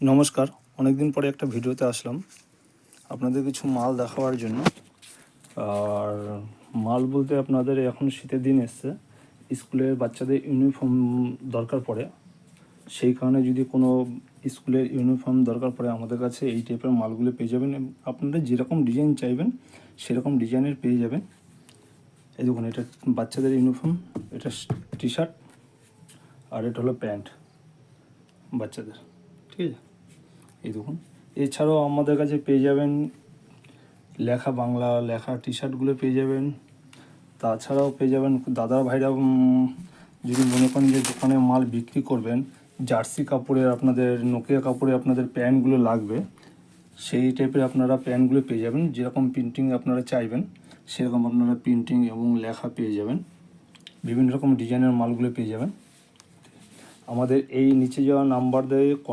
নমস্কার, অনেক দিন পরে একটা ভিডিওতে আসলাম আপনাদের কিছু মাল দেখাবার জন্য। আর মাল বলতে আপনাদের এখন শীতের দিন এসছে, স্কুলের বাচ্চাদের ইউনিফর্ম দরকার পড়ে। সেই কারণে যদি কোনো স্কুলের ইউনিফর্ম দরকার পড়ে আমাদের কাছে এই টাইপের মালগুলো পেয়ে যাবেন। আপনারা যেরকম ডিজাইন চাইবেন সেরকম ডিজাইনের পেয়ে যাবেন। এই দেখুন, এটা বাচ্চাদের ইউনিফর্ম, এটা টি শার্ট আর এটা হলো প্যান্ট বাচ্চাদের, ঠিক আছে। এই দেখুন, এছাড়াও আমাদের কাছে পেয়ে যাবেন লেখা বাংলা লেখা টি শার্টগুলো পেয়ে যাবেন। তাছাড়াও পেয়ে যাবেন দাদা ভাইরা যদি মনে করেন যে দোকানে মাল বিক্রি করবেন, জার্সি কাপড়ের আপনাদের নোকিয়া কাপড়ের আপনাদের প্যান্টগুলো লাগবে, সেই টাইপের আপনারা প্যান্টগুলো পেয়ে যাবেন। যেরকম প্রিন্টিং আপনারা চাইবেন সেরকম আপনারা প্রিন্টিং এবং লেখা পেয়ে যাবেন। বিভিন্ন রকম ডিজাইনের মালগুলো পেয়ে যাবেন। আমাদের এই নিচে যাওয়া নাম্বার দিয়ে